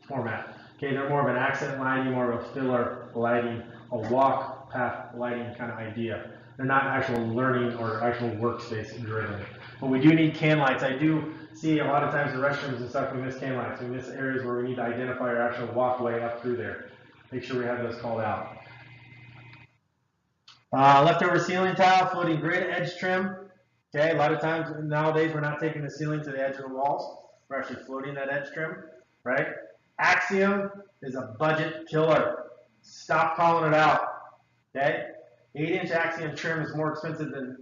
format. Okay, they're more of an accent lighting, more of a filler lighting, a walk path lighting kind of idea. They're not actual learning or actual workspace driven. But we do need can lights. I do see a lot of times in restrooms and stuff, we miss can lights. We miss areas where we need to identify our actual walkway up through there. Make sure we have those called out. Leftover ceiling tile, floating grid, edge trim. Okay, a lot of times nowadays we're not taking the ceiling to the edge of the walls. We're actually floating that edge trim, right? Axiom is a budget killer. Stop calling it out. Okay? 8-inch Axiom trim is more expensive than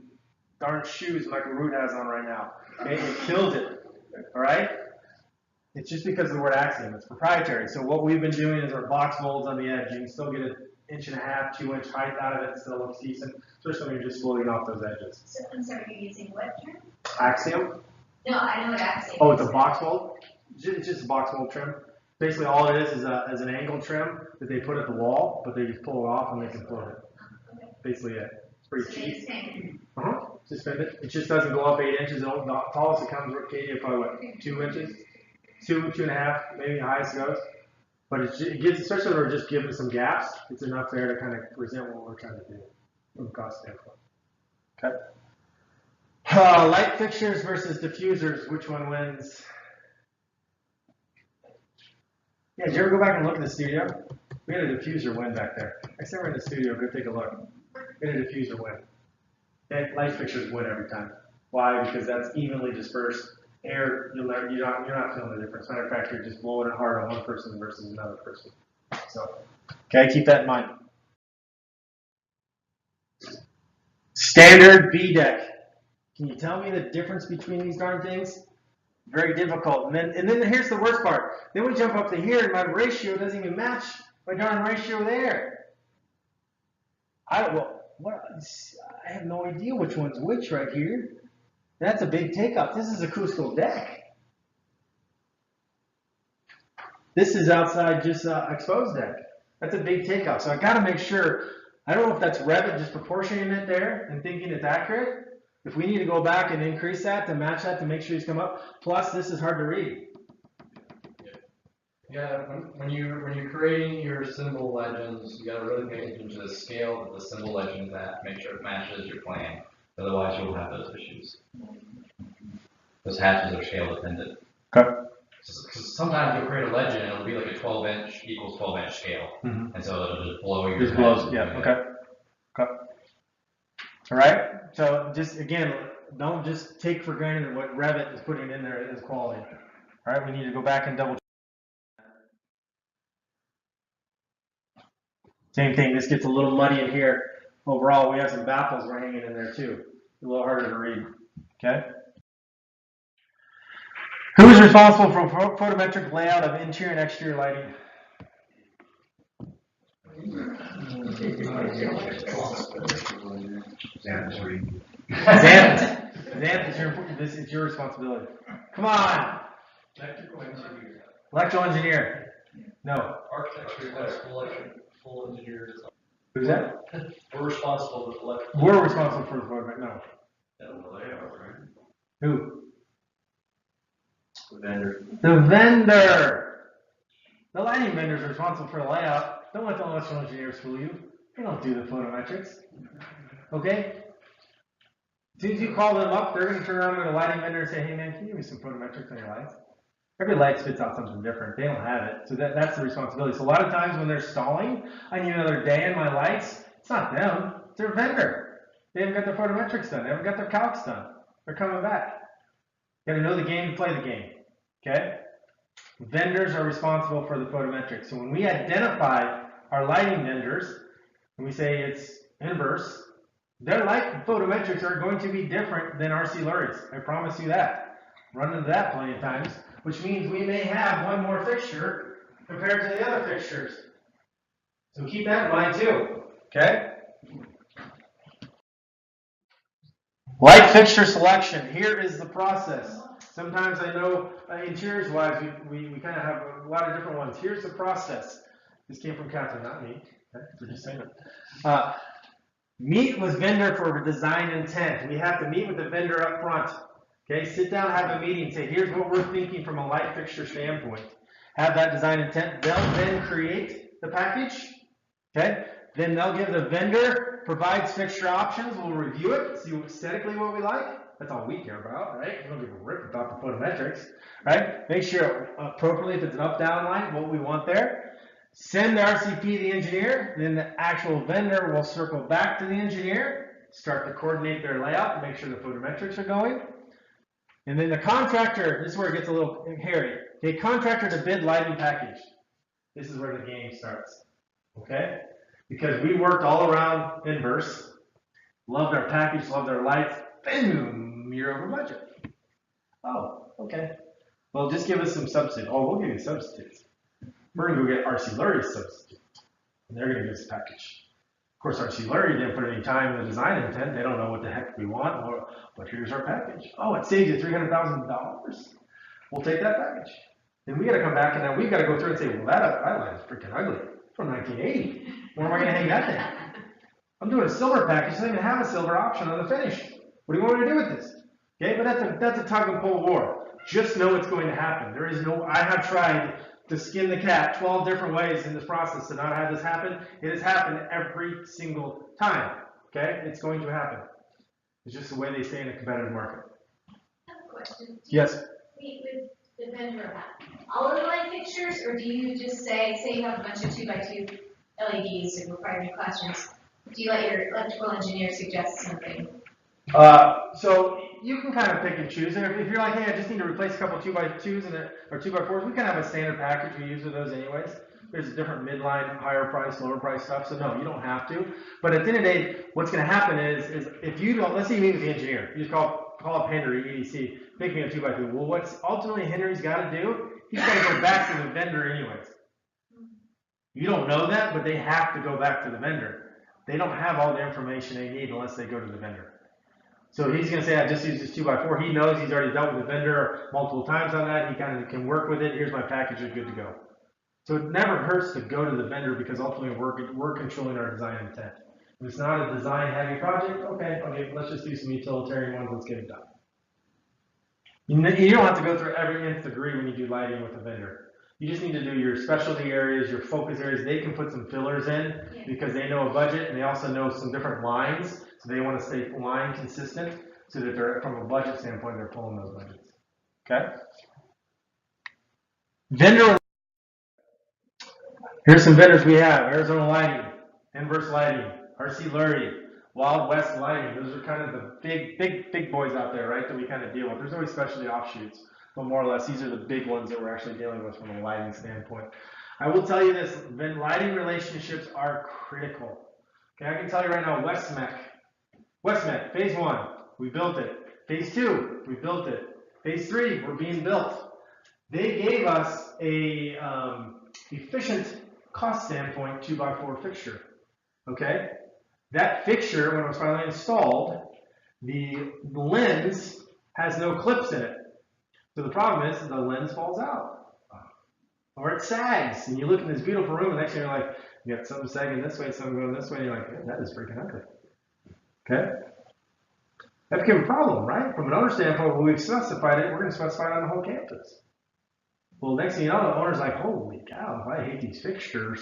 darn shoes Michael Root has on right now. Okay? It kills it. Alright? It's just because of the word Axiom. It's proprietary. So what we've been doing is our box molds on the edge. You can still get an 1.5 to 2-inch height out of it. It still looks decent, especially when you're just floating off those edges. So I'm sorry, you're using what trim? Axiom? No, I know what Axiom Oh, it's a is. box mold? It's just a box mold trim. Basically all it is an angle trim that they put at the wall, but they just pull it off and they can float it. Basically it. It's pretty cheap. Suspend it. It just doesn't go up 8 inches. The tallest it comes with Katie, probably what, 2 inches? 2.5, maybe the highest it goes. But it gives, especially when we're just giving some gaps, it's enough there to kind of present what we're trying to do from a cost standpoint. Okay. Light fixtures versus diffusers, which one wins? Yeah, did you ever go back and look in the studio? We had a diffuser win back there. Next time we're in the studio, go take a look. We had a diffuser win. Okay, light fixtures win every time. Why? Because that's evenly dispersed. Air, you're not feeling the difference. Matter of fact, you're just blowing it hard on one person versus another person. So, okay, keep that in mind. Standard B deck. Can you tell me the difference between these darn things? Very difficult. And then here's the worst part. Then we jump up to here, and my ratio doesn't even match my darn ratio there. I have no idea which one's which right here. That's a big takeoff. This is acoustical deck. This is outside just exposed deck. That's a big takeoff. So I got to make sure. I don't know if that's Revit just proportioning it there and thinking it's accurate. If we need to go back and increase that to match that to make sure he's come up. Plus, this is hard to read. Yeah, when you're creating your symbol legends, you gotta really pay attention to the scale that the symbol legend's at. Make sure it matches your plan. Otherwise, you'll have those issues. Those hatches are scale dependent. Okay. Because sometimes you'll create a legend and it'll be like a 12-inch equals 12-inch scale, and so it'll just blow your. Just blows. Yeah. Okay. Okay. All right. So just again, don't just take for granted what Revit is putting in there as quality. All right, we need to go back and double. Same thing, this gets a little muddy in here. Overall, we have some baffles we're hanging in there too. A little harder to read, okay? Who is responsible for photometric layout of interior and exterior lighting? Xanth, this is your responsibility. Come on. Electrical engineer. Electrical engineer. No. Architecture, full engineers. Who's that? We're responsible for electrical. We're responsible for the photometric, no. Who? The vendor. The vendor. The lighting vendors are responsible for the layout. Don't let the electrical engineers fool you. They don't do the photometrics. Okay? As soon as you call them up, they're going to turn around to the lighting vendor and say, hey man, can you give me some photometrics on your lights? Every light spits out something different. They don't have it. So that's the responsibility. So a lot of times when they're stalling, I need another day in my lights. It's not them. It's their vendor. They haven't got their photometrics done. They haven't got their calcs done. They're coming back. You got to know the game to play the game. Okay? Vendors are responsible for the photometrics. So when we identify our lighting vendors, and we say it's inverse, their light photometrics are going to be different than RC Lurie's. I promise you that. Run into that plenty of times, which means we may have one more fixture compared to the other fixtures. So keep that in mind too. Okay? Light fixture selection. Here is the process. Sometimes I know interiors wise, we kind of have a lot of different ones. Here's the process. This came from Catherine, not me. Okay? We're just saying it. Meet with vendor for design intent. We have to meet with the vendor up front. Okay, sit down, have a meeting, say, here's what we're thinking from a light fixture standpoint. Have that design intent. They'll then create the package. Okay, then they'll give the vendor, provides fixture options. We'll review it, see aesthetically what we like. That's all we care about, right? We don't give a rip about the photometrics, right? Make sure appropriately, if it's an up-down line, what we want there. Send the RCP to the engineer, then the actual vendor will circle back to the engineer, start to coordinate their layout, make sure the photometrics are going. And then the contractor, this is where it gets a little hairy. Okay, contractor to bid lighting package. This is where the game starts. Okay? Because we worked all around inverse, loved our package, loved our lights, boom, you're over budget. Oh, okay. Well, just give us some substitutes. Oh, we'll give you substitutes. We're going to go get RC Lurie's substitute. And they're going to give us a package. Of course, RC Lurie didn't put any time in the design intent. They don't know what the heck we want, but here's our package. Oh, it saves you $300,000. We'll take that package. Then we got to come back and now we've got to go through and say, well, that light is freaking ugly. It's from 1980. Where am I going to hang that thing? I'm doing a silver package. So they even have a silver option on the finish. What do you want me to do with this? Okay, but that's a tug and pull war. Just know it's going to happen. There is no. I have tried to skin the cat 12 different ways in this process to not have this happen. It has happened every single time. Okay? It's going to happen. It's just the way they say in a competitive market. I have a question. Yes? Meet with the vendor about all of the light fixtures, or do you just say you have a bunch of 2x2 LEDs and require new classrooms? Do you let your electrical engineer suggest something? So you can kind of pick and choose. And if you're like, hey, I just need to replace a couple 2x2s or 2x4s, we kind of have a standard package we use with those anyways. There's a different midline, higher price, lower price stuff. So no, you don't have to. But at the end of the day, what's going to happen is if you don't, let's say you meet with the engineer, you just call up Henry, EDC, pick me a 2x2. Well, what's ultimately Henry's got to do? He's got to go back to the vendor anyways. You don't know that, but they have to go back to the vendor. They don't have all the information they need unless they go to the vendor. So he's going to say, I just use this 2x4. He knows he's already dealt with the vendor multiple times on that. He kind of can work with it. Here's my package. You're good to go. So it never hurts to go to the vendor because ultimately we're controlling our design intent. If it's not a design-heavy project, okay, let's just do some utilitarian ones. Let's get it done. You don't have to go through every nth degree when you do lighting with a vendor. You just need to do your specialty areas, your focus areas. They can put some fillers in because they know a budget and they also know some different lines. So they want to stay line consistent so that they're, from a budget standpoint, they're pulling those budgets. Okay? Vendor. Here's some vendors we have. Arizona Lighting, Inverse Lighting, RC Lurie, Wild West lighting. Those are kind of the big boys out there, right, that we kind of deal with. There's always specialty offshoots, but more or less, these are the big ones that we're actually dealing with from a lighting standpoint. I will tell you this, lighting relationships are critical. Okay, I can tell you right now, Westmec, phase 1, we built it. Phase 2, we built it. Phase 3, we're being built. They gave us a efficient cost standpoint 2x4 fixture. Okay, that fixture, when it was finally installed, the lens has no clips in it. So the problem is the lens falls out, or it sags, and you look in this beautiful room, and next thing you're like, you got something sagging this way, something going this way, and you're like, that is freaking ugly. Okay, that became a problem, right? From an owner standpoint, when we've specified it, we're going to specify it on the whole campus. Well, next thing you know, the owner's like, holy cow, I hate these fixtures,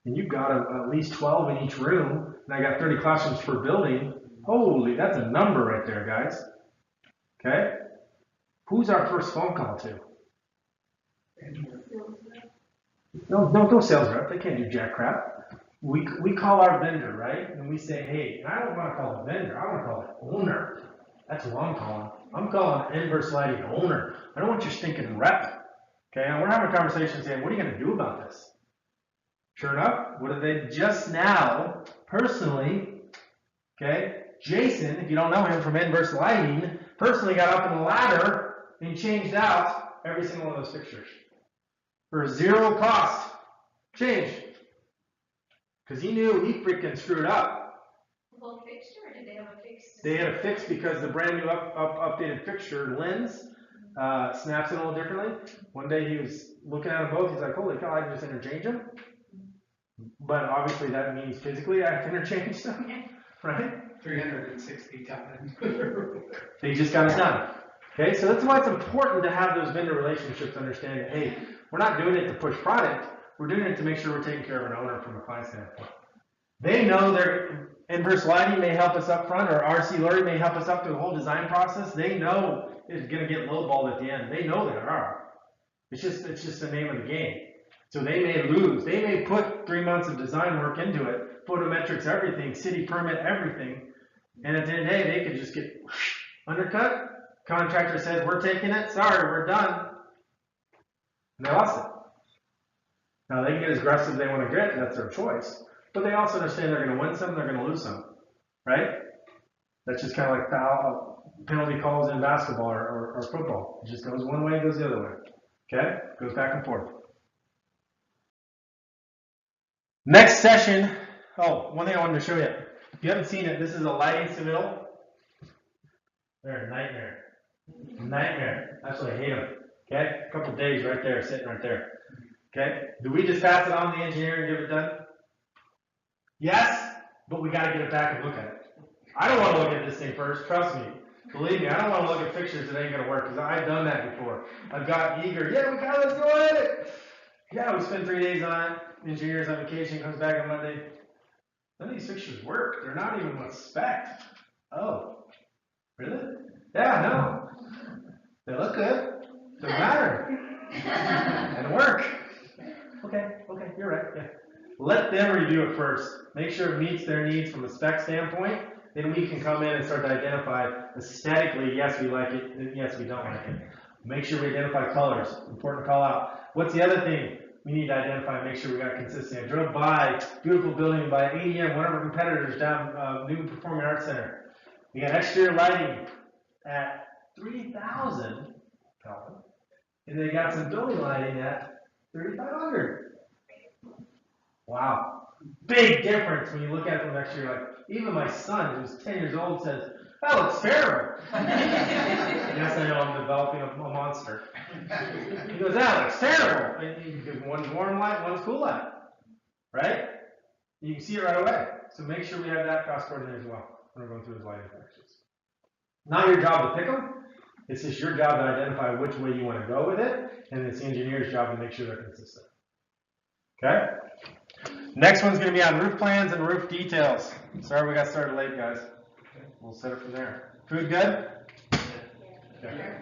and you've got at least 12 in each room, and I got 30 classrooms per building. Holy, that's a number right there, guys. Okay? Who's our first phone call to? No sales rep. They can't do jack crap. We call our vendor, right? And we say, hey, and I don't want to call the vendor. I want to call the owner. That's who I'm calling. I'm calling the Inverse Lighting owner. I don't want your stinking rep. Okay, and we're having a conversation saying, what are you going to do about this? Sure enough, what did they just now, personally, okay, Jason, if you don't know him from Inverse Lighting, personally got up in the ladder and changed out every single one of those fixtures for 0 cost change. Because he knew he freaking screwed up. The whole fixture, or did they have a fix? They had a fix because the brand new updated fixture lens snaps it a little differently. One day he was looking at them both. He's like, holy cow, I can just interchange them. But obviously that means physically I have to interchange them, right? 360 times. They just got it done. Okay, so that's why it's important to have those vendor relationships, understand that, hey, we're not doing it to push product. We're doing it to make sure we're taking care of an owner from a client standpoint. They know their Inverse Lighting may help us up front, or RC Lurie may help us up through the whole design process. They know it's going to get lowballed at the end. They know they are. It's just the name of the game. So they may lose. They may put 3 months of design work into it, photometrics, everything, city permit, everything, and at the end of the day, they could just get undercut. Contractor says, we're taking it. Sorry, we're done. And they lost it. Now, they can get as aggressive as they want to get. That's their choice. But they also understand they're going to win some, they're going to lose some. Right? That's just kind of like foul, penalty calls in basketball or football. It just goes one way, it goes the other way. Okay? Goes back and forth. Next session. Oh, one thing I wanted to show you. If you haven't seen it, this is a lighting submittal. They're a nightmare. Nightmare. Absolutely hate them. Okay? A couple days right there, sitting right there. Okay? Do we just pass it on to the engineer and get it done? Yes, but we got to get it back and look at it. I don't want to look at this thing first. Trust me. Believe me, I don't want to look at fixtures that ain't going to work because I've done that before. I've got eager. Yeah, we got, let's go at it. Yeah, we spend 3 days on it. Engineer's on vacation, comes back on Monday. None of these fixtures work. They're not even what's spec'd. Oh, really? Yeah, no. They look good. Doesn't matter. And work. Okay, you're right. Yeah. Let them review it first. Make sure it meets their needs from a spec standpoint. Then we can come in and start to identify aesthetically, yes, we like it, and yes, we don't like it. Make sure we identify colors. Important to call out. What's the other thing we need to identify and make sure we got consistency? I drove by beautiful building by ADM, one of our competitors down New Performing Arts Center. We got exterior lighting at 3,000 Kelvin, and they got some building lighting at 3,500. Wow. Big difference when you look at it from next year. Like, even my son, who's 10 years old, says, that looks terrible. Yes, I know, I'm developing a monster. He goes, that looks terrible. And one's warm light, one's cool light. Right? You can see it right away. So make sure we have that cross coordinated as well when we're going through those lighting connections. Not your job to pick them. It's just your job to identify which way you want to go with it, and it's the engineer's job to make sure they're consistent. Okay? Next one's going to be on roof plans and roof details. Sorry we got started late, guys. We'll set it from there. Food good? Okay.